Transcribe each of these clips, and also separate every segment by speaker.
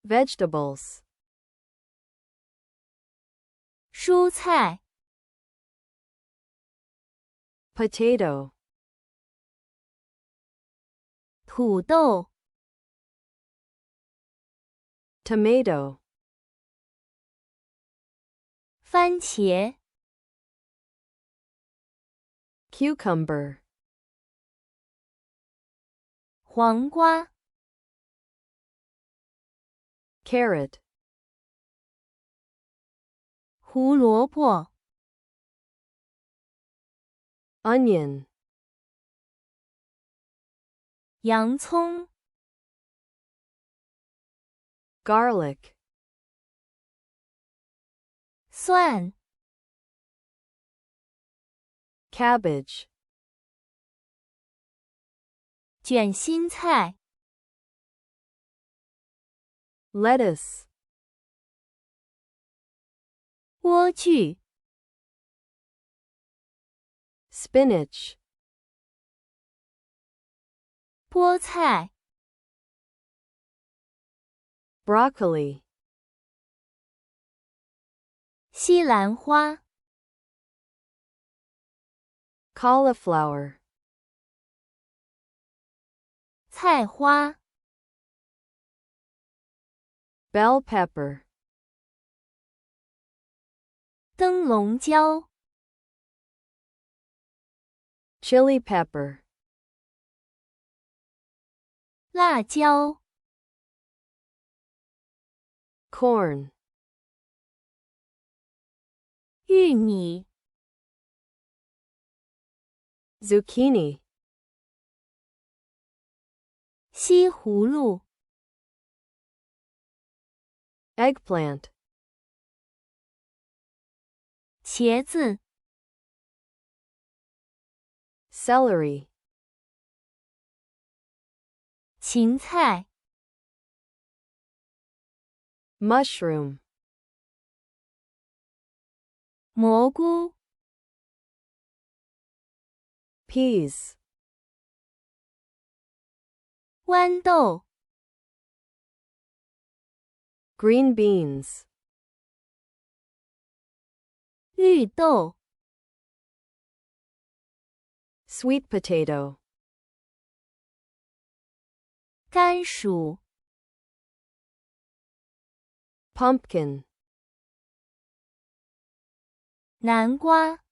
Speaker 1: Vegetables.
Speaker 2: 蔬菜
Speaker 1: Potato.
Speaker 2: 土豆
Speaker 1: Tomato.
Speaker 2: 番茄
Speaker 1: Cucumber.
Speaker 2: 黄瓜
Speaker 1: Carrot.
Speaker 2: 胡萝卜
Speaker 1: Onion.
Speaker 2: 洋葱
Speaker 1: Garlic.
Speaker 2: 蒜
Speaker 1: Cabbage.
Speaker 2: 卷心菜
Speaker 1: Lettuce.
Speaker 2: 莴苣
Speaker 1: Spinach.
Speaker 2: 菠菜
Speaker 1: Broccoli.
Speaker 2: 西兰花
Speaker 1: Cauliflower.
Speaker 2: 菜花
Speaker 1: Bell pepper.
Speaker 2: 燈籠椒
Speaker 1: Chili pepper.
Speaker 2: 辣椒
Speaker 1: Corn.
Speaker 2: 玉米
Speaker 1: Zucchini.
Speaker 2: 西葫蘆
Speaker 1: Eggplant.
Speaker 2: 茄子
Speaker 1: Celery.
Speaker 2: 芹菜
Speaker 1: Mushroom.
Speaker 2: 蘑菇
Speaker 1: Peas.
Speaker 2: 豌豆
Speaker 1: Green beans.
Speaker 2: 绿豆
Speaker 1: Sweet potato.
Speaker 2: 甘薯
Speaker 1: Pumpkin.
Speaker 2: 南瓜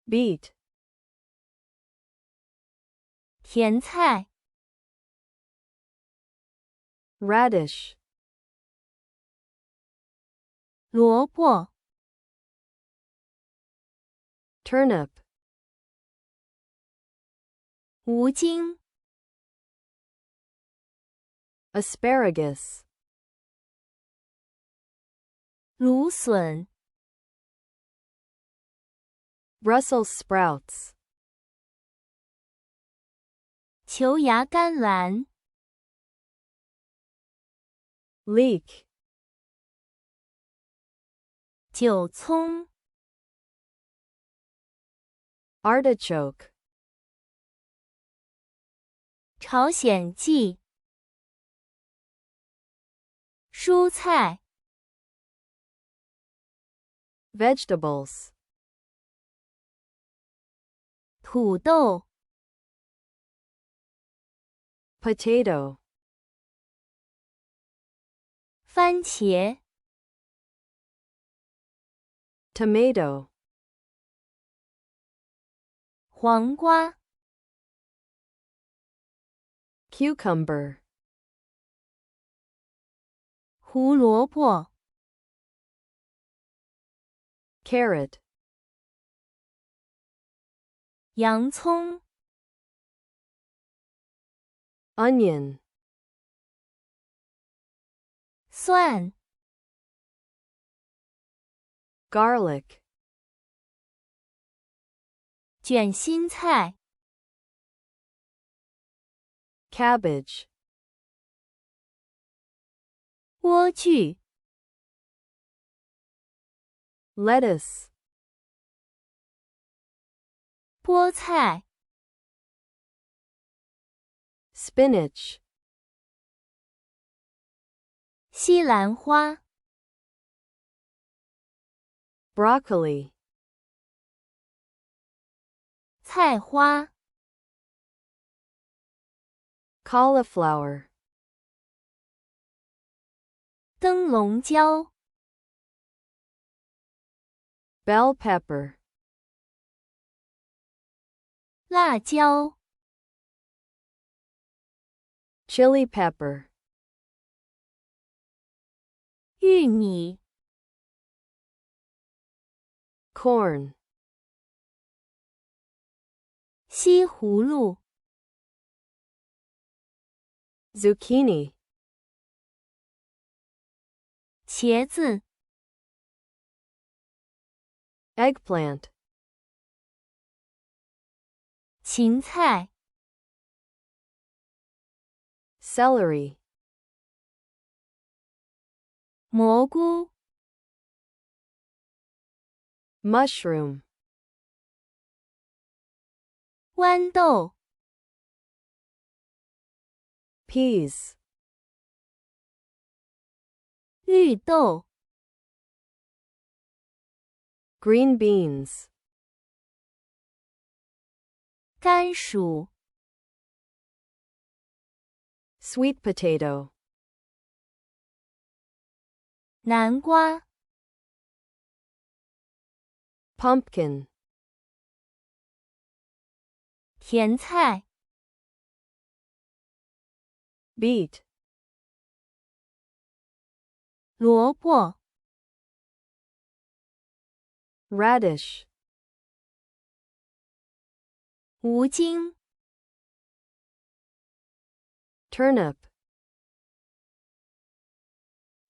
Speaker 1: Beet.
Speaker 2: 甜菜
Speaker 1: Radish.
Speaker 2: 萝卜
Speaker 1: Turnip.
Speaker 2: 无精
Speaker 1: Asparagus.
Speaker 2: 蘆筍
Speaker 1: Brussels sprouts.
Speaker 2: 球芽甘藍
Speaker 1: Leek.
Speaker 2: 韭蔥
Speaker 1: Artichoke.
Speaker 2: 朝鮮薊蔬菜
Speaker 1: Vegetables.
Speaker 2: 土豆
Speaker 1: Potato.
Speaker 2: 番茄
Speaker 1: Tomato.
Speaker 2: 黃瓜
Speaker 1: Cucumber.
Speaker 2: 胡蘿蔔
Speaker 1: Carrot.
Speaker 2: 洋蔥
Speaker 1: Onion.
Speaker 2: 蒜
Speaker 1: Garlic.
Speaker 2: 卷心菜
Speaker 1: Cabbage.
Speaker 2: 莴苣
Speaker 1: Lettuce.
Speaker 2: 菠菜
Speaker 1: Spinach.
Speaker 2: 西蘭花
Speaker 1: broccoli,
Speaker 2: 菜花
Speaker 1: cauliflower,
Speaker 2: 燈籠椒
Speaker 1: bell pepper,
Speaker 2: 辣椒
Speaker 1: chili pepper,
Speaker 2: 玉米
Speaker 1: corn,
Speaker 2: 西葫蘆
Speaker 1: zucchini,
Speaker 2: 茄子
Speaker 1: eggplant,
Speaker 2: 芹菜
Speaker 1: celery,
Speaker 2: 蘑菇
Speaker 1: mushroom,
Speaker 2: 豌豆
Speaker 1: peas,
Speaker 2: 綠豆
Speaker 1: green beans,
Speaker 2: 甘薯
Speaker 1: sweet potato,
Speaker 2: 南瓜
Speaker 1: pumpkin,
Speaker 2: 甜菜
Speaker 1: beet,
Speaker 2: 蘿蔔
Speaker 1: radish,
Speaker 2: 無精
Speaker 1: turnip,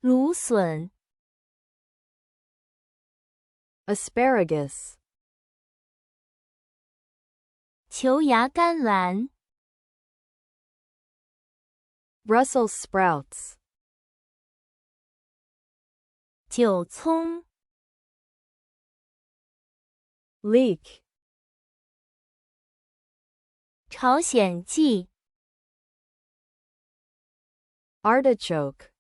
Speaker 2: 蘆筍
Speaker 1: asparagus,
Speaker 2: 球芽甘藍
Speaker 1: Brussels sprouts,
Speaker 2: 韭蔥
Speaker 1: leek,
Speaker 2: 朝鮮薊
Speaker 1: artichoke,